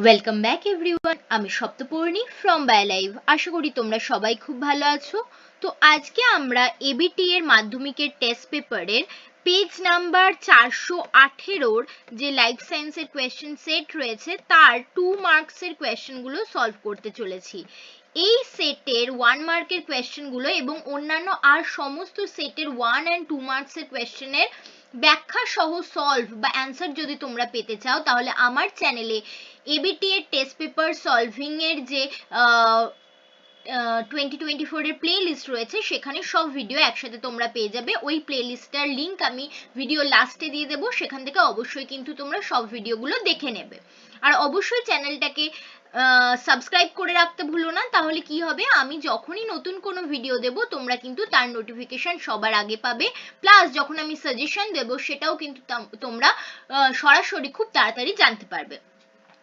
Welcome back everyone, আমি Saptaparni from বায়োলাইভ। আশা করি তোমরা সবাই খুব ভালো আছো। তো আজকে আমরা এবিটি এর মাধ্যমিকের টেস্ট পেপারের পেজ নাম্বার 418 যে লাইফ সায়েন্সের কোয়েশ্চেন সেট রয়েছে তার 2 মার্কসের কোয়েশ্চেনগুলো সলভ করতে চলেছি। এই সেটের 1 মার্কের কোয়েশ্চেনগুলো এবং অন্যান্য আর সমস্ত সেটের 1 and 2 মার্কসের কোয়েশ্চেনের ব্যাখ্যা সহ সলভ বা অ্যান্সার যদি তোমরা পেতে চাও তাহলে আমার চ্যানেলে এবিটি এর টেস্ট পেপার সলভিং এর যে 2024 এর প্লে লিস্ট রয়েছে সেখানে সব ভিডিও একসাথে তোমরা পেয়ে যাবে। ওই প্লে লিস্টটার লিঙ্ক আমি ভিডিও লাস্টে দিয়ে দেবো, সেখান থেকে অবশ্যই কিন্তু তোমরা সব ভিডিওগুলো দেখে নেবে। আর অবশ্যই চ্যানেলটাকে সাবস্ক্রাইব করে রাখতে ভুলো না, তাহলে কি হবে, আমি যখনই নতুন কোনো ভিডিও দেব তোমরা কিন্তু তার নোটিফিকেশন সবার আগে পাবে। প্লাস যখন আমি সাজেশন দেব সেটাও কিন্তু তোমরা সরাসরি খুব তাড়াতাড়ি জানতে পারবে।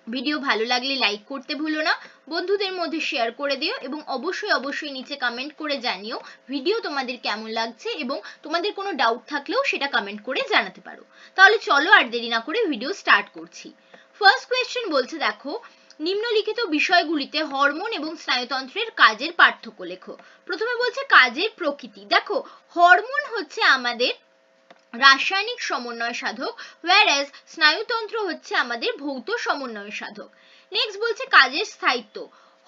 ভিডিও ভালো লাগলে লাইক করতে ভুলো না, বন্ধুদের মধ্যে শেয়ার করে দিও এবং অবশ্যই নিচে কমেন্ট করে জানিও ভিডিও তোমাদের কেমন লাগছে এবং তোমাদের কোনো ডাউট থাকলেও সেটা কমেন্ট করে জানাতে পারো। তাহলে চলো আর দেরি না করে ভিডিও স্টার্ট করছি। ফার্স্ট কোয়েশ্চেন বলছে, দেখো নিম্নলিখিত বিষয়গুলিতে হরমোন এবং স্নায়ুতন্ত্রের কাজের পার্থক্য লেখো। প্রথমে বলছে কাজের প্রকৃতি। দেখো হরমোন হচ্ছে আমাদের রাসায়নিক সমন্বয় সাধক, whereas স্নায়ুতন্ত্র হচ্ছে আমাদের ভৌত সমন্বয় সাধক। নেক্সট বলছে কাজের স্থায়িত্ব।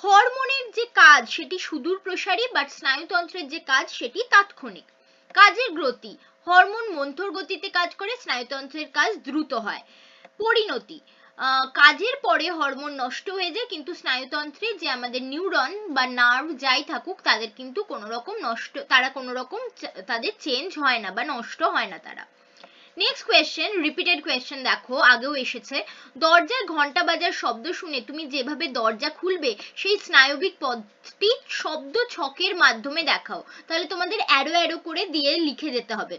হরমোনের যে কাজ সেটি সুদূর প্রসারী, বাট স্নায়ুতন্ত্রের যে কাজ সেটি তাৎক্ষণিক। কাজের গতি, হরমোন মন্থর গতিতে কাজ করে, স্নায়ুতন্ত্রের কাজ দ্রুত হয়। পরিণতি, কাজের পরে হরমোন নষ্ট হয়ে যায়, কিন্তু স্নায়ুতন্ত্রে যে আমাদের নিউরন বা নার্ভ যাই থাকুক তাদের কিন্তু কোনো রকম তাদের চেঞ্জ হয় না বা নষ্ট হয় না তারা। নেক্সট কোয়েশ্চেন, রিপিটেড কোয়েশ্চেন, দেখো আগেও এসেছে। দরজায় ঘন্টা বাজার শব্দ শুনে তুমি যেভাবে দরজা খুলবে সেই স্নায়বিক পথটি শব্দ ছকের মাধ্যমে দেখাও। তাহলে তোমাদের অ্যারো অ্যারো করে দিয়ে লিখে যেতে হবে।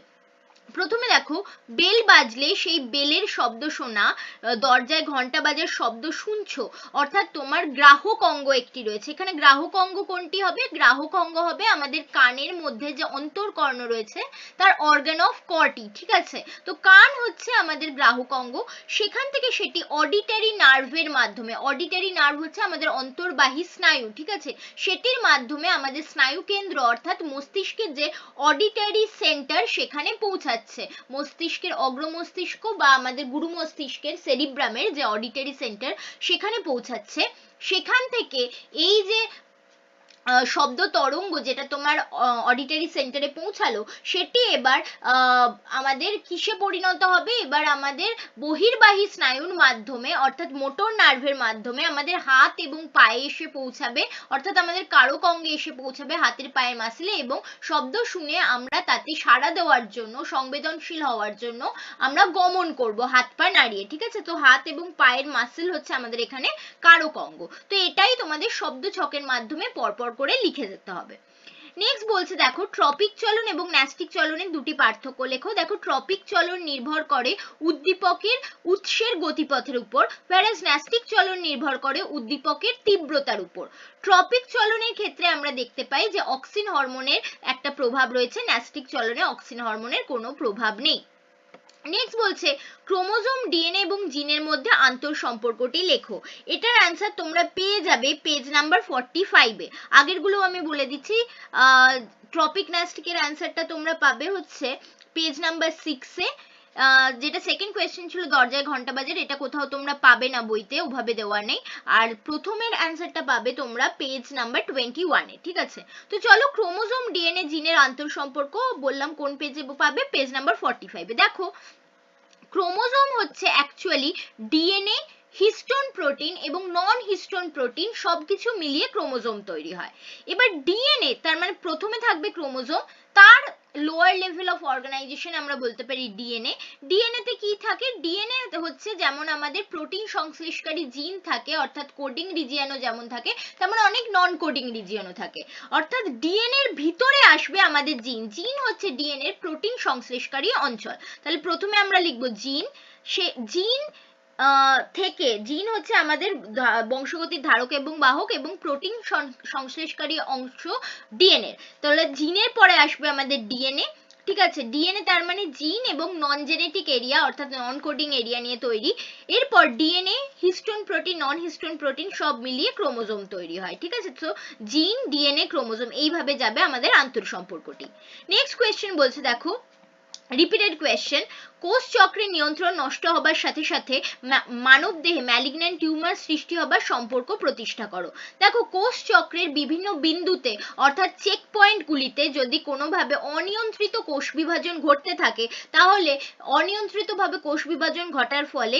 প্রথমে দেখো বেল বাজলে সেই বেলের শব্দ শোনা, দরজায় ঘন্টা বাজার শব্দ শুনছো, অর্থাৎ তোমার গ্রাহক অঙ্গ একটি রয়েছে। এখানে গ্রাহক অঙ্গ কোনটি হবে? গ্রাহক অঙ্গ হবে আমাদের কানের মধ্যে যে অন্তর্কর্ণ রয়েছে তার অর্গান অফ কর্টি, ঠিক আছে? তো কান হচ্ছে আমাদের গ্রাহক অঙ্গ, সেখান থেকে সেটি অডিটারি নার্ভের মাধ্যমে, অডিটারি নার্ভ হচ্ছে আমাদের অন্তর্বাহী স্নায়ু, ঠিক আছে, সেটির মাধ্যমে আমাদের স্নায়ু কেন্দ্র অর্থাৎ মস্তিষ্কের যে অডিটারি সেন্টার সেখানে পৌঁছাচ্ছে। মস্তিষ্কের অগ্র মস্তিষ্ক বা আমাদের গুরু মস্তিষ্কের সেরিব্রামের যে অডিটারি সেন্টার সেখানে পৌঁছাচ্ছে। সেখান থেকে এই যে শব্দ তরঙ্গ যেটা তোমার অডিটারি সেন্টারে পৌঁছালো সেটি এবার আমাদের কিসে পরিণত হবে? এবার আমাদের বহির্বাহী স্নায়ুর মাধ্যমে অর্থাৎ মোটর নার্ভের মাধ্যমে আমাদের হাত এবং পায়ে এসে পৌঁছাবে, অর্থাৎ আমাদের কারক অঙ্গে এসে পৌঁছাবে, হাতের পায়ের মাসলে, এবং শব্দ শুনে আমরা তাতে সাড়া দেওয়ার জন্য, সংবেদনশীল হওয়ার জন্য আমরা গমন করব হাত পা নাড়িয়ে, ঠিক আছে? তো হাত এবং পায়ের মাসল হচ্ছে আমাদের এখানে কারক অঙ্গ। তো এটাই তোমাদের শব্দ ছকের মাধ্যমে পরপর করে লিখে যেতে হবে। নেক্সট বলছে, দেখো ট্রপিক চলন এবং ন্যাস্টিক চলনের দুটি পার্থক্য লেখো। দেখো ট্রপিক চলন নির্ভর করে উদ্দীপকের উৎসের গতিপথের উপর, whereas ন্যাস্টিক চলন নির্ভর করে উদ্দীপকের তীব্রতার উপর। ট্রপিক চলনের ক্ষেত্রে আমরা দেখতে পাই যে অক্সিন হরমোনের একটা প্রভাব রয়েছে, ন্যাস্টিক চলনে অক্সিন হরমোনের কোনো প্রভাব নেই। নেক্সট বলছে ক্রোমোজোম, ডিএনএ এবং জিনের মধ্যে আন্তর সম্পর্কটি লেখো। এটার অ্যান্সার তোমরা পেয়ে যাবে পেজ নাম্বার 45-এ। আগেরগুলো আমি বলে দিচ্ছি, ট্রপিক ন্যাস্টিকের অ্যান্সারটা তোমরা পাবে হচ্ছে পেজ নাম্বার 6-এ। যেটা সেকেন্ড কোয়েশ্চেন ছিল দরজায় ঘন্টা বাজার, এটা কোথাও তোমরা পাবে না বইতে, ওভাবে দেওয়া নেই। আর প্রথমের অ্যান্সারটা পাবে তোমরা পেজ নাম্বার 21-এ, ঠিক আছে? তো চলো, ক্রোমোজোম, ডিএনএ, জিনের আন্তর সম্পর্ক বললাম কোন পেজে পাবে? পেজ নাম্বার 45-এ। দেখো ক্রোমোজোম হচ্ছে অ্যাকচুয়ালি ডিএনএ, হিস্টোন প্রোটিন এবং নন হিস্টোন প্রোটিন সবকিছু মিলিয়ে ক্রোমোজোম তৈরি হয়। এবার ডিএনএ তার মানে প্রথমে থাকবে ক্রোমোজোম, তার লোয়ার লেভেল অফ অর্গানাইজেশন আমরা বলতে পারি ডিএনএ। ডিএনএ তে কি থাকে? ডিএনএ হচ্ছে যেমন আমাদের প্রোটিন সংশ্লেষকারী জিন থাকে, অর্থাৎ কোডিং রিজিয়নও যেমন থাকে তেমন অনেক নন কোডিং রিজিয়নও থাকে, অর্থাৎ ডিএনএ এর ভিতরে আসবে আমাদের জিন। জিন হচ্ছে ডিএনএ এর প্রোটিন সংশ্লেষকারী অঞ্চল। তাহলে প্রথমে আমরা লিখবো জিন, সে জিন থেকে, জিন হচ্ছে আমাদের বংশগতির ধারক এবং বাহক এবং প্রোটিন সংশ্লেষকারী অংশ ডিএনএ। তাহলে জিনের পরে আসবে আমাদের ডিএনএ, ঠিক আছে? ডিএনএ তার মানে জিন এবং নন জেনেটিক এরিয়া অর্থাৎ নন কোডিং এরিয়া নিয়ে তৈরি। এরপর ডিএনএ, হিস্টোন প্রোটিন, নন হিস্টোন প্রোটিন সব মিলিয়ে ক্রোমোজোম তৈরি হয়, ঠিক আছে। তো জিন, ডিএনএ, ক্রোমোজোম এইভাবে যাবে আমাদের আন্তঃসম্পর্কটি। নেক্সট কোয়েশ্চেন বলছে দেখো, রিপিটেড কোয়েশ্চেন, কোষ চক্রের নিয়ন্ত্রণ নষ্ট হবার সাথে সাথে মানব দেহে ম্যালিগন্যান্ট টিউমার সৃষ্টি হবার সম্পর্ক প্রতিষ্ঠা করো। দেখো, কোষ চক্রের বিভিন্ন বিন্দুতে অর্থাৎ চেক পয়েন্ট গুলিতে যদি কোনোভাবে অনিয়ন্ত্রিত কোষ বিভাজন ঘটতে থাকে, তাহলে অনিয়ন্ত্রিতভাবে কোষ বিভাজন ঘটার ফলে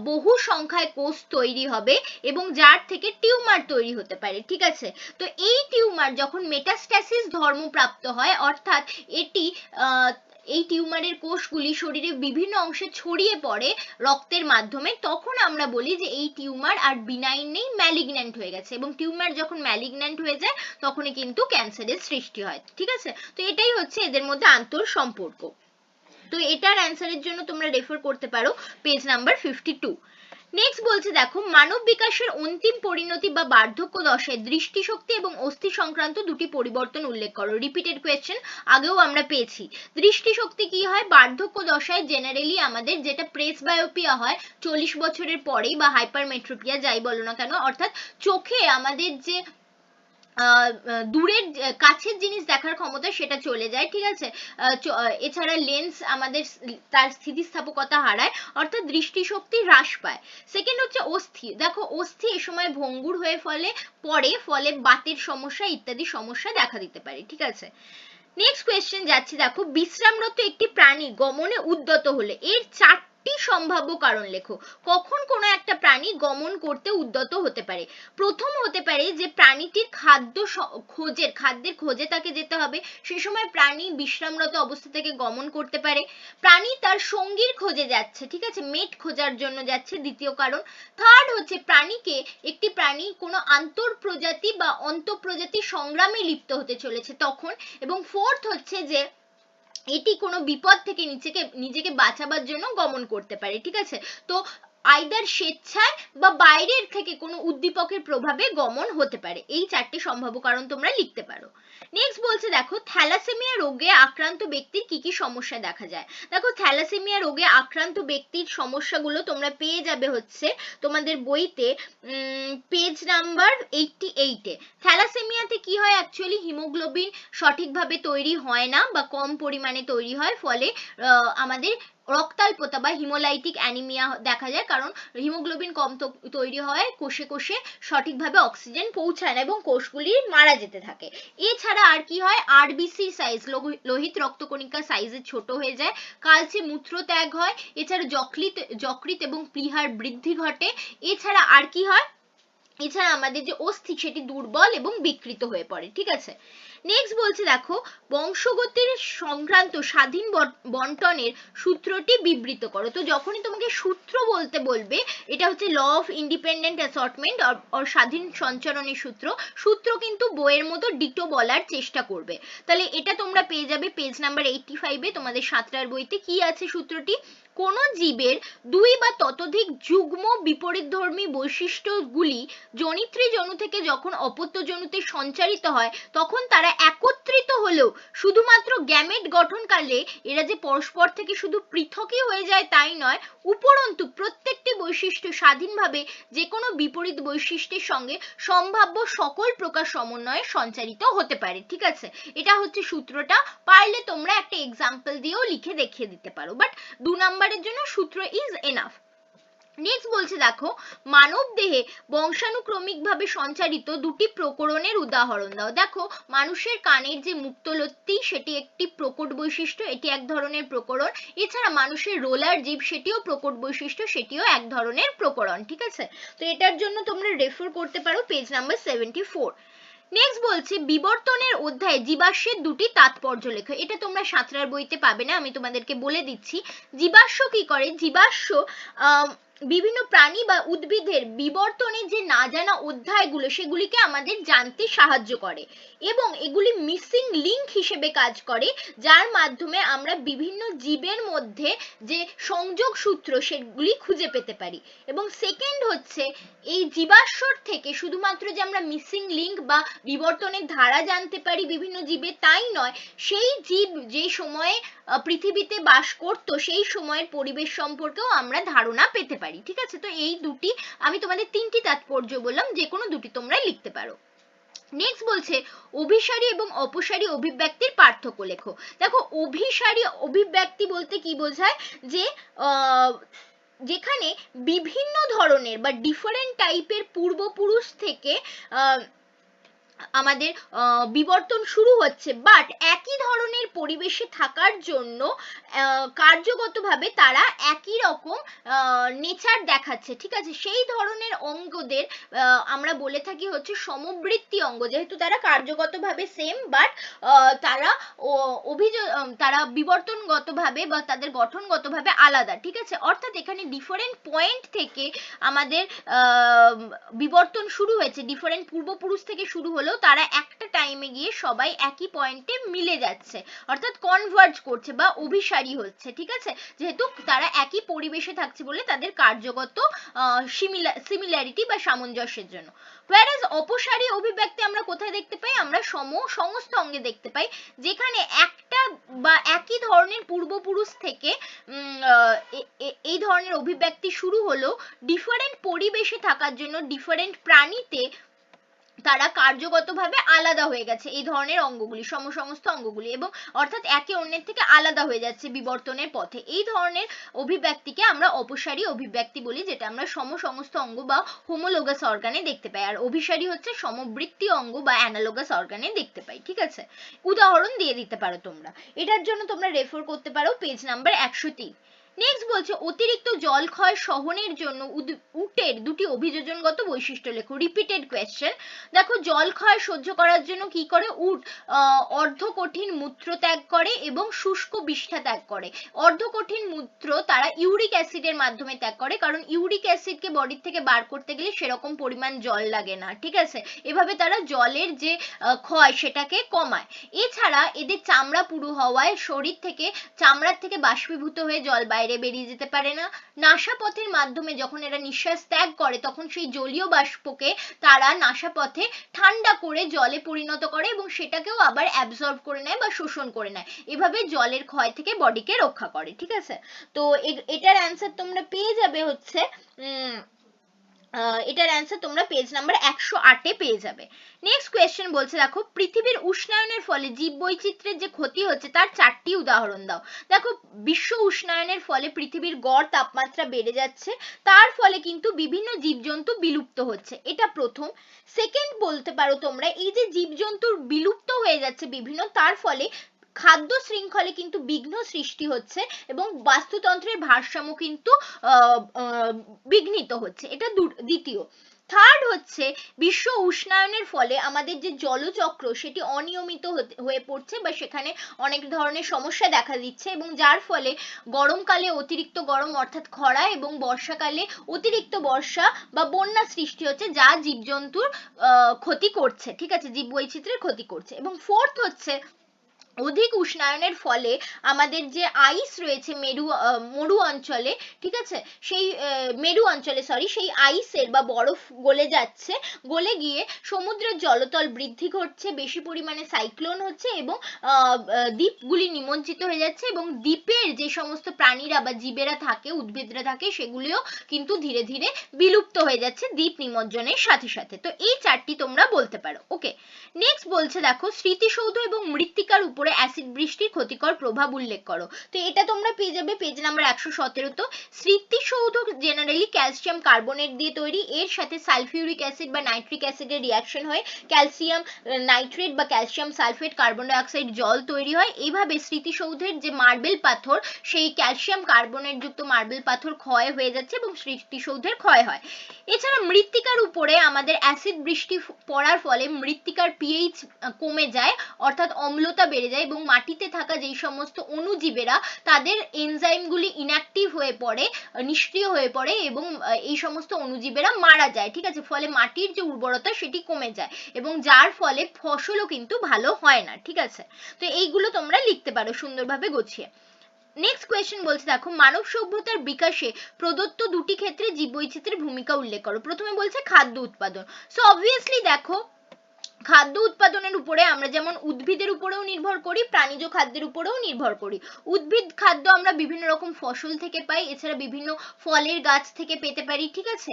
বহু সংখ্যায় কোষ তৈরি হবে এবং যার থেকে টিউমার তৈরি হতে পারে, ঠিক আছে। তো এই টিউমার যখন মেটাস্ট্যাসিস ধর্মপ্রাপ্ত হয়, অর্থাৎ এটি এই টিউমারের কোষগুলি শরীরের বিভিন্ন অংশে ছড়িয়ে পড়ে রক্তের মাধ্যমে, তখন আমরা বলি যে এই টিউমার আর বিনাইন নেই, ম্যালিগন্যান্ট হয়ে গেছে। এবং টিউমার যখন ম্যালিগন্যান্ট হয়ে যায় তখনই কিন্তু ক্যান্সারের সৃষ্টি হয়, ঠিক আছে। তো এটাই হচ্ছে এদের মধ্যে আন্তঃসম্পর্ক। তো এটার অ্যান্সারের জন্য তোমরা রেফার করতে পারো পেজ নাম্বার 52। নেক্সট বলছে দেখো, মানব বিকাশের অন্তিম পরিণতি বা বার্ধক্য দশায় দৃষ্টিশক্তি এবং অস্থি সংক্রান্ত দুটি পরিবর্তন উল্লেখ করো। রিপিটেড কোয়েশ্চেন, আগেও আমরা পেয়েছি। দৃষ্টিশক্তি কি হয়? বার্ধক্য দশায় জেনারেলি আমাদের যেটা প্রেসবায়োপিয়া হয় 40 বছরের পরেই, বা হাইপারমেট্রোপিয়া যাই বলো না কেন, অর্থাৎ চোখে আমাদের যে দূরের কাছের জিনিস দেখার ক্ষমতা সেটা চলে যায়, ঠিক আছে। এছাড়া লেন্স আমাদের তার স্থিতিস্থাপকতা হারায়, অর্থাৎ দৃষ্টিশক্তি হ্রাস পায়। সেকেন্ড হচ্ছে অস্থি। দেখো, অস্থি এ সময় ভঙ্গুর হয়ে ফলে বাতের সমস্যা ইত্যাদি সমস্যা দেখা দিতে পারে, ঠিক আছে। নেক্সট কোয়েশ্চেন যাচ্ছি দেখো, বিশ্রামরত একটি প্রাণী গমনে উদ্যত হলে এর 4টি সম্ভাব্য কারণ লেখো। কখন কোনো একটা প্রাণী গমন করতে উদ্যত হতে পারে? প্রথম হতে পারে যে প্রাণীটির খাদ্যের খোঁজে তাকে যেতে হবে, সে সময় প্রাণী বিশ্রামরত অবস্থা থেকে গমন করতে পারে। প্রাণী তার সঙ্গীর খোঁজে যাচ্ছে, ঠিক আছে, মেট খোঁজার জন্য যাচ্ছে, দ্বিতীয় কারণ। থার্ড হচ্ছে একটি প্রাণী কোনো আন্তঃপ্রজাতি বা অন্তঃপ্রজাতি সংগ্রামে লিপ্ত হতে চলেছে তখন। এবং ফোর্থ হচ্ছে যে এটি কোনো বিপদ থেকে নিজেকে বাঁচাবার জন্য গমন করতে পারে, ঠিক আছে। তো আইদার স্বেচ্ছায় বা বাইরের থেকে কোনো উদ্দীপকের প্রভাবে গমন হতে পারে। এই 4টি সম্ভাব্য কারণ তোমরা লিখতে পারো। নেক্সট বলছে দেখো, থ্যালাসেমিয়া রোগে আক্রান্ত ব্যক্তির কি কি সমস্যা দেখা যায়? দেখো, থ্যালাসেমিয়া রোগে আক্রান্ত ব্যক্তির সমস্যাগুলো তোমরা পেয়ে যাবে হচ্ছে তোমাদের বইতে পেজ নাম্বার 88-এ। থ্যালাসেমিয়াতে কি হয়? অ্যাকচুয়ালি হিমোগ্লোবিন সঠিকভাবে তৈরি হয় না বা কম পরিমাণে তৈরি হয়, ফলে আমাদের রক্তাল্পতা বা হিমোলাইটিক অ্যানিমিয়া দেখা যায়, কারণ হিমোগ্লোবিন কম তৈরি হয়, কোষে কোষে সঠিকভাবে অক্সিজেন পৌঁছায় না এবং কোষগুলি মারা যেতে থাকে। এছাড়া আর কি হয়? আরবিসি সাইজ, লোহিত রক্তকণিকা সাইজে ছোট হয়ে যায়, কালচে মূত্র ত্যাগ হয়, এছাড়া যকৃৎ এবং প্লীহার বৃদ্ধি ঘটে। এছাড়া আর কি হয়? এছাড়া আমাদের যে অস্থি সেটি দুর্বল এবং বিকৃত হয়ে পড়ে, ঠিক আছে। নেক্সট বলছে দেখো, বংশগতির সংক্রান্ত স্বাধীন বন্টনের সূত্রটি বিবৃত করো। তো যখনই তোমাকে সূত্র বলতে বলবে, এটা হচ্ছে law of independent assortment or স্বাধীন সঞ্চরণের সূত্র কিন্তু বইয়ের মতো ডিটো বলার চেষ্টা করবে। তাহলে এটা তোমরা পেয়ে যাবে পেজ নাম্বার 85-এ তোমাদের 7টার বইতে। কি আছে সূত্রটি? কোন জীবের 2 বা ততোধিক যুগ্ম বিপরীতধর্মী বৈশিষ্ট্যগুলি জনিত্রী জনু থেকে যখন অপত্য জনুতে সঞ্চারিত হয়, তখন তারা একত্রিত হলেও শুধুমাত্র গ্যামেট গঠনকালে এরা যে পরস্পর থেকে শুধু পৃথকই হয়ে যায় তাই নয়, উপরন্তু প্রত্যেকটি বৈশিষ্ট্য স্বাধীনভাবে যে কোনো বিপরীত বৈশিষ্ট্যের সঙ্গে সম্ভাব্য সকল প্রকার সমন্বয়ে সঞ্চারিত হতে পারে, ঠিক আছে। এটা হচ্ছে সূত্রটা। পারলে তোমরা একটা এক্সাম্পল দিয়েও লিখে দেখিয়ে দিতে পারো, বাট 2 নম্বরের জন্য সূত্র ইজ এনাফ। নেক্সট বলছে দেখো, মানব দেহে বংশানুক্রমিকভাবে সঞ্চারিত দুটি প্রকরণের উদাহরণ দাও। দেখো, মানুষের কানের যে মুক্তলত্তি সেটি একটি প্রকট বৈশিষ্ট্য, এটি এক ধরনের প্রকরণ। এছাড়া মানুষের রোলার জিভ সেটিও প্রকট বৈশিষ্ট্য, সেটিও এক ধরনের প্রকরণ, ঠিক আছে। তো এটার জন্য তোমরা রেফার করতে পারো পেজ নাম্বার 74। নেক্সট বলছে, বিবর্তনের অধ্যায়ে জীবাশ্মের দুটি তাৎপর্য লেখো। এটা তোমরা 7টার বইতে পাবে না, আমি তোমাদেরকে বলে দিচ্ছি। জীবাশ্ম কি করে? জীবাশ্ম বিভিন্ন প্রাণী বা উদ্ভিদের বিবর্তনের যে না জানা অধ্যায়গুলো সেগুলিকে আমাদের জানতে সাহায্য করে এবং এগুলি মিসিং লিঙ্ক হিসেবে কাজ করে, যার মাধ্যমে আমরা বিভিন্ন জীবের মধ্যে যে সংযোগ সূত্র সেগুলি খুঁজে পেতে পারি। এবং সেকেন্ড হচ্ছে, এই জীবাশ্মর থেকে শুধুমাত্র যে আমরা মিসিং লিঙ্ক বা বিবর্তনের ধারা জানতে পারি বিভিন্ন জীবের তাই নয়, সেই জীব যে সময়ে পৃথিবীতে বাস করত সেই সময়ের পরিবেশ সম্পর্কেও আমরা ধারণা পেতে পারি। অপসারী। ঠিক আছে, তো এই দুটি আমি তোমাদের তিনটি তাৎপর্য বললাম, যে কোনো দুটি তোমরা লিখতে পারো। নেক্সট বলছে অভিসারী এবং অপসারী অভিব্যক্তির পার্থক্য লেখো। দেখো অভিসারী অভিব্যক্তি বলতে কি বোঝায়, যে যেখানে বিভিন্ন ধরনের বা ডিফারেন্ট টাইপের পূর্বপুরুষ থেকে আমাদের বিবর্তন শুরু হচ্ছে, বাট একই ধরনের পরিবেশে থাকার জন্য কার্যগতভাবে তারা একই রকম নেচার দেখাচ্ছে। ঠিক আছে, সেই ধরনের অঙ্গদের আমরা বলে থাকি হচ্ছে সমবৃত্তি অঙ্গ, যেহেতু তারা কার্যগতভাবে সেম, বাট তারা তারা বিবর্তনগতভাবে বা তাদের গঠনগতভাবে আলাদা। ঠিক আছে, অর্থাৎ এখানে ডিফারেন্ট পয়েন্ট থেকে আমাদের বিবর্তন শুরু হয়েছে, ডিফারেন্ট পূর্বপুরুষ থেকে শুরু হলো, তারা একটা টাইমে গিয়ে সবাই একই পয়েন্টে মিলে যাচ্ছে, অর্থাৎ কনভার্জ করছে বা অভিসারী হচ্ছে। ঠিক আছে, যেহেতু তারা একই পরিবেশে থাকছে বলে তাদের কার্যগত সিমিলারিটি বা সামঞ্জস্যের জন্য। whereas অপসারী অভিব্যক্তি আমরা কোথায় দেখতে পাই, আমরা সমস্ত অঙ্গে দেখতে পাই, যেখানে একটা বা একই ধরনের পূর্বপুরুষ থেকে এই ধরনের অভিব্যক্তি শুরু হলো, ডিফারেন্ট পরিবেশে থাকার জন্য ডিফারেন্ট প্রাণীতে তারা কার্যগতভাবে আলাদা হয়ে গেছে, এই ধরনের অঙ্গগুলি সমস্ত অঙ্গগুলি, এবং অর্থাৎ একে অন্যের থেকে আলাদা হয়ে যাচ্ছে বিবর্তনের পথে। এই ধরনের অভিব্যক্তিকে আমরা অপসারী অভিব্যক্তি বলি, যেটা আমরা সমস্ত অঙ্গ বা হোমোলোগাস অর্গানে দেখতে পাই, আর অভিসারী হচ্ছে সমবৃত্তি অঙ্গ বা অ্যানালোগাস অর্গানে দেখতে পাই। ঠিক আছে, উদাহরণ দিয়ে দিতে পারো তোমরা, এটার জন্য তোমরা রেফার করতে পারো পেজ নাম্বার 103। নেক্সট বলছে অতিরিক্ত জল ক্ষয় সহনের জন্য উটের দুটি অভিযোজনগত বৈশিষ্ট্য লেখো। Repeated question. দেখো জল ক্ষয় সহ্য করার জন্য কি করে, উট অর্ধ কঠিন মূত্র ত্যাগ করে এবং শুষ্ক বিষ্ঠা ত্যাগ করে। অর্ধ কঠিন মূত্র তারা ইউরিক অ্যাসিডের মাধ্যমে ত্যাগ করে, কারণ ইউরিক অ্যাসিডকে বডির থেকে বার করতে গেলে সেরকম পরিমাণ জল লাগে না। ঠিক আছে, এভাবে তারা জলের যে ক্ষয় সেটাকে কমায়। এছাড়া এদের চামড়া পুরু হওয়ায় শরীর থেকে চামড়ার থেকে বাষ্পীভূত হয়ে জল বাইরে বেরিয়ে যেতে পারে না। নাসাপথের মাধ্যমে যখন এরা নিঃশ্বাস ত্যাগ করে, তখন সেই জলীয় বাষ্পকে তারা নাসাপথে ঠান্ডা করে জলে পরিণত করে এবং সেটাকেও আবার অ্যাবজর্ব করে নেয় বা শোষণ করে নেয়, এভাবে জলের ক্ষয় থেকে বডিকে রক্ষা করে। ঠিক আছে, তো এটার অ্যান্সার তোমরা পেয়ে যাবে হচ্ছে এটার অ্যান্সার তোমরা পেজ নাম্বার 108 পেয়ে যাবে। নেক্সট কোয়েশ্চেন বলছে, দেখো পৃথিবীর উষ্ণায়নের ফলে জীববৈচিত্র্যের যে ক্ষতি হচ্ছে তার 4টি উদাহরণ দাও। দেখো বিশ্ব উষ্ণায়নের ফলে পৃথিবীর গড় তাপমাত্রা বেড়ে যাচ্ছে, তার ফলে কিন্তু বিভিন্ন জীবজন্তু বিলুপ্ত হচ্ছে, এটা প্রথম। সেকেন্ড বলতে পারো তোমরা, এই যে জীবজন্তুর বিলুপ্ত হয়ে যাচ্ছে বিভিন্ন, তার ফলে খাদ্য শৃঙ্খলে কিন্তু বিঘ্ন সৃষ্টি হচ্ছে এবং বাস্তুতন্ত্রের ভারসাম্য কিন্তু বিঘ্নিত হচ্ছে, এটা দ্বিতীয়। থার্ড হচ্ছে বিশ্ব উষ্ণায়নের ফলে আমাদের যে জলচক্র সেটি অনিয়মিত হয়ে পড়ছে বা সেখানে অনেক ধরনের সমস্যা দেখা দিচ্ছে, এবং যার ফলে গরমকালে অতিরিক্ত গরম অর্থাৎ খরা এবং বর্ষাকালে অতিরিক্ত বর্ষা বা বন্যা সৃষ্টি হচ্ছে, যা জীবজন্তুর ক্ষতি করছে। ঠিক আছে, জীববৈচিত্র্যের ক্ষতি করছে। এবং ফোর্থ হচ্ছে অধিক উষ্ণায়নের ফলে আমাদের যে আইস রয়েছে মরু অঞ্চলে, ঠিক আছে, সেই মেরু অঞ্চলে সেই আইসের বা বরফ গলে যাচ্ছে, গলে গিয়ে সমুদ্রের জলতল বৃদ্ধি ঘটছে, বেশি পরিমাণে সাইক্লোন হচ্ছে এবং দ্বীপগুলি নিমজ্জিত হয়ে যাচ্ছে, এবং দ্বীপের যে সমস্ত প্রাণীরা বা জীবেরা থাকে, উদ্ভিদরা থাকে, সেগুলিও কিন্তু ধীরে ধীরে বিলুপ্ত হয়ে যাচ্ছে দ্বীপ নিমজ্জনের সাথে সাথে। তো এই 4টি তোমরা বলতে পারো। ওকে, নেক্সট বলছে, দেখো স্মৃতিসৌধ এবং মৃত্তিকার উপরে অ্যাসিড বৃষ্টির ক্ষতিকর প্রভাব উল্লেখ করো। তো এটা তোমরা পেয়ে যাবে পেজ নাম্বার 117। তো স্মৃতিসৌধ জেনারেলি ক্যালসিয়াম কার্বনেট দিয়ে তৈরি, এর সাথে সালফিউরিক অ্যাসিড বা নাইট্রিক অ্যাসিডের রিঅ্যাকশন হয় ক্যালসিয়াম নাইট্রেট বা calcium sulphate carbon die oxide জল তৈরি হয়। এইভাবে স্মৃতিসৌধের যে মার্বেল পাথর, সেই ক্যালসিয়াম কার্বনেট যুক্ত মার্বেল পাথর ক্ষয় হয়ে যাচ্ছে এবং স্মৃতিসৌধের ক্ষয় হয়। এছাড়া মৃত্তিকার উপরে আমাদের অ্যাসিড বৃষ্টি পড়ার ফলে মৃত্তিকার পিএইচ কমে যায়, অর্থাৎ অম্লতা বেড়ে যায়, এবং মাটিতে থাকা যেই সমস্ত অণুজীবেরা তাদের এনজাইমগুলি ইনঅ্যাক্টিভ হয়ে পড়ে, নিষ্ক্রিয় হয়ে পড়ে, এবং এই সমস্ত অণুজীবেরা মারা যায়। ঠিক আছে, ফলে মাটির যে উর্বরতা সেটি কমে যায় এবং যার ফলে ফসলও কিন্তু ভালো হয় না। ঠিক আছে, তো এইগুলো তোমরা লিখতে পারো সুন্দরভাবে গুছিয়ে। নেক্সট কোয়েশ্চেন বলছে, দেখো মানব সভ্যতার বিকাশে প্রদত্ত দুটি ক্ষেত্রে জীববৈচিত্র্যের ভূমিকা উল্লেখ করো। প্রথমে বলছে খাদ্য উৎপাদন। সো অবভিয়াসলি দেখো খাদ্য উৎপাদনের উপরে আমরা যেমন উদ্ভিদের উপরেও নির্ভর করি, প্রাণীজ খাদ্যের উপরেও নির্ভর করি। উদ্ভিদ খাদ্য আমরা বিভিন্ন রকম ফসল থেকে পাই, এছাড়া বিভিন্ন ফলের গাছ থেকে পেতে পারি, ঠিক আছে।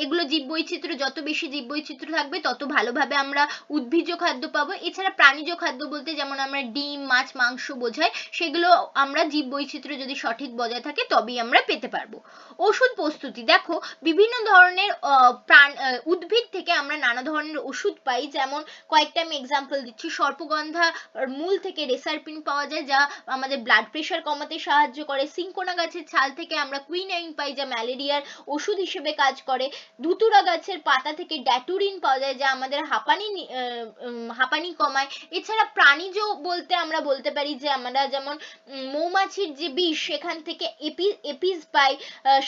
এগুলো জীববৈচিত্র্য, যত বেশি জীববৈচিত্র্য থাকবে তত ভালোভাবে আমরা উদ্ভিজ্জ খাদ্য পাবো। এছাড়া প্রাণীজ খাদ্য বলতে যেমন আমরা ডিম, মাছ, মাংস বোঝায়, সেগুলো আমরা জীববৈচিত্র্য যদি সঠিক বজায় থাকে তবেই আমরা পেতে পারবো। ওষুধ প্রস্তুতি, দেখো বিভিন্ন ধরনের উদ্ভিদ থেকে আমরা নানা ধরনের ওষুধ পাই, যেমন কয়েকটা আমি এক্সাম্পল দিচ্ছি। সর্পগন্ধা মূল থেকে রেসারপিন পাওয়া যায়, যা আমাদের ব্লাড প্রেশার কমাতে সাহায্য করে। সিনকোনা গাছের ছাল থেকে আমরা কুইনাইন পাই, যা ম্যালেরিয়ার ওষুধ হিসেবে কাজ করে। ধুতুরা গাছের পাতা থেকে ড্যাটুরিন পাওয়া যায়, যা আমাদের হাঁপানি কমায়। এছাড়া প্রাণীজ বলতে আমরা বলতে পারি যে আমরা যেমন মৌমাছির যে বিষ, সেখান থেকে এপিস পাই,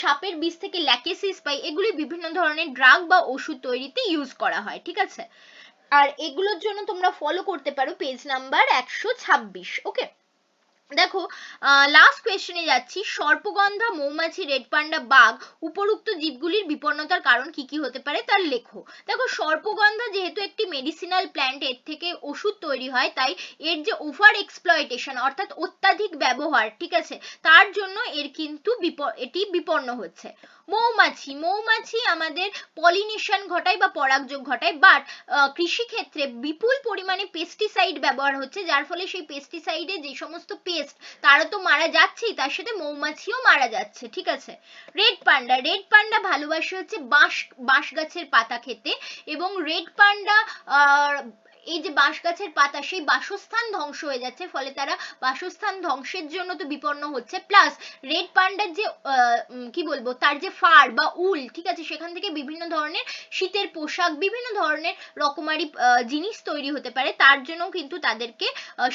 সাপের বিষ থেকে ল্যাকেসিস পাই। এগুলি বিভিন্ন ধরনের ড্রাগ বা ওষুধ তৈরিতে ইউজ করা হয়, ঠিক আছে। আর এগুলোর জন্য তোমরা ফলো করতে পারো পেজ নাম্বার 126। ওকে, দেখো লাস্ট কোয়েশ্চেনে যাচ্ছি। সর্পগন্ধা, মৌমাছি, রেড পান্ডা, বাঘ উপরোক্ত জীবগুলির বিপন্নতার কারণ কি কি হতে পারে তার লেখো। দেখো সর্পগন্ধা যেহেতু একটি মেডিসিনাল প্ল্যান্ট, এর থেকে ওষুধ তৈরি হয়, তাই এর যে ওভার এক্সপ্লয়টেশন অর্থাৎ অত্যাধিক ব্যবহার, ঠিক আছে, তার জন্য এর কিন্তু এটি বিপন্ন হচ্ছে। মৌমাছি আমাদের পলিনেশন ঘটায় বা পরাগযোগ ঘটায়, বাট কৃষি ক্ষেত্রে বিপুল পরিমাণে পেস্টিসাইড ব্যবহার হচ্ছে, যার ফলে সেই পেস্টিসাইডে যে সমস্ত পেস্ট, তারা তো মারা যাচ্ছেই, তার সাথে মৌমাছিও মারা যাচ্ছে, ঠিক আছে। রেড পান্ডা ভালোবাসে হচ্ছে বাঁশ গাছের পাতা খেতে, এবং রেড পান্ডা এই যে বাঁশ গাছের পাতা, সেই বাসস্থান ধ্বংস হয়ে যাচ্ছে, ফলে তারা বাসস্থান ধ্বংসের জন্য তো বিপন্ন হচ্ছে, প্লাস রেড পান্ডার যে কি বলবো, তার যে ফার বা উল, ঠিক আছে, সেখান থেকে বিভিন্ন ধরনের শীতের পোশাক, বিভিন্ন ধরনের রকমারি জিনিস তৈরি হতে পারে, তার জন্য কিন্তু তাদেরকে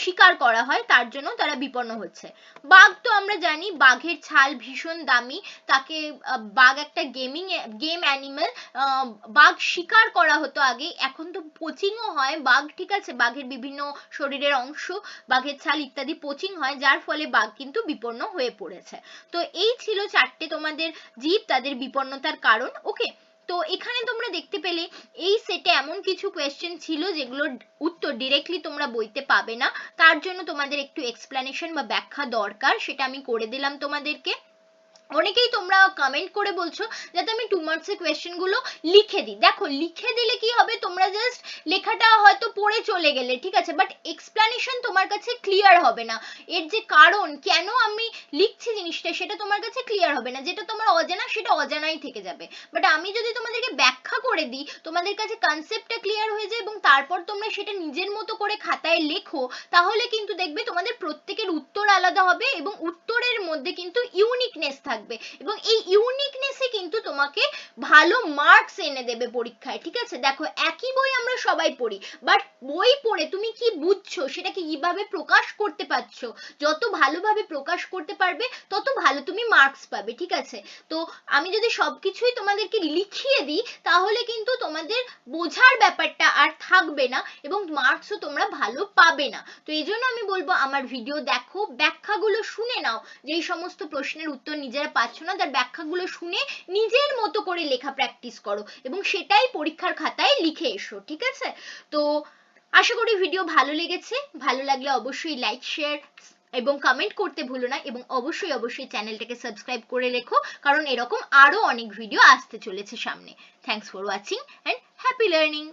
শিকার করা হয়, তার জন্য তারা বিপন্ন হচ্ছে। বাঘ তো আমরা জানি, বাঘের ছাল ভীষণ দামি, তাকে বাঘ একটা গেম অ্যানিমেল। বাঘ শিকার করা হতো আগে, এখন তো পোচিংও হয় বাঘ, ঠিক আছে, বাঘের বিভিন্ন শরীরের অংশ, বাঘের ছাল ইত্যাদি পোচিং হয়, যার ফলে বাঘ কিন্তু বিপন্ন হয়ে পড়েছে। তো এই ছিল 4টে তোমাদের জীব, তাদের বিপন্নতার কারণ। ওকে, তো এখানে তোমরা দেখতে পেলে এই সেটে এমন কিছু কোয়েশ্চেন ছিল যেগুলোর উত্তর ডিরেক্টলি তোমরা বইতে পাবে না, তার জন্য তোমাদের একটু এক্সপ্লেনেশন বা ব্যাখ্যা দরকার, সেটা আমি করে দিলাম তোমাদেরকে। অনেকেই তোমরা কমেন্ট করে বলছো যাতে আমি 2 মার্কসের কোয়েশ্চেন গুলো লিখে দিই। দেখো লিখে দিলে কি হবে, তোমরা জাস্ট লেখাটা হয়তো পড়ে চলে গেলে, ঠিক আছে, বাট এক্সপ্লেনেশন তোমার কাছে ক্লিয়ার হবে না, এর যে কারণ কেন আমি লিখছি জিনিসটা সেটা তোমার কাছে ক্লিয়ার হবে না, যেটা তোমার অজানা সেটা অজানাই থেকে যাবে। বাট আমি যদি তোমাদেরকে ব্যাখ্যা করে দিই, তোমাদের কাছে কনসেপ্টটা ক্লিয়ার হয়ে যায়, এবং তারপর তোমরা সেটা নিজের মতো করে খাতায় লেখো, তাহলে কিন্তু দেখবে তোমাদের প্রত্যেকের উত্তর আলাদা হবে, এবং উত্তরের মধ্যে কিন্তু ইউনিকনেস থাকবে, এবং এই ইউনিকনেসই কিন্তু তোমাকে ভালো মার্কস এনে দেবে পরীক্ষায়, ঠিক আছে। দেখো একই বই আমরা সবাই পড়ি, বাট বই পড়ে তুমি কি বুঝছো, সেটাকে কিভাবে প্রকাশ করতে পারছো, যত ভালোভাবে প্রকাশ করতে পারবে তত ভালো তুমি মার্কস পাবে, ঠিক আছে। তো আমি যদি সবকিছুই তোমাদেরকে লিখিয়ে দিই, তাহলে কিন্তু তোমাদের বোঝার ব্যাপারটা আর থাকবে না, এবং মার্কসও তোমরা ভালো পাবে না। তো এই জন্য আমি বলবো আমার ভিডিও দেখো, ব্যাখ্যাগুলো শুনে নাও, যেই সমস্ত প্রশ্নের উত্তর নিজেরা পাচ্ছ না তার ব্যাখ্যাগুলো শুনে নিজের মতো করে লেখা প্র্যাকটিস করো, এবং সেটাই পরীক্ষার খাতায় লিখে এসো, ঠিক আছে। তো আশা করি ভিডিও ভালো লেগেছে, ভালো লাগলে অবশ্যই লাইক, শেয়ার এবং কমেন্ট করতে ভুলো না, এবং অবশ্যই চ্যানেলটাকে সাবস্ক্রাইব করে রেখো, কারণ এরকম আরো অনেক ভিডিও আসতে চলেছে সামনে। Thanks for watching and happy learning.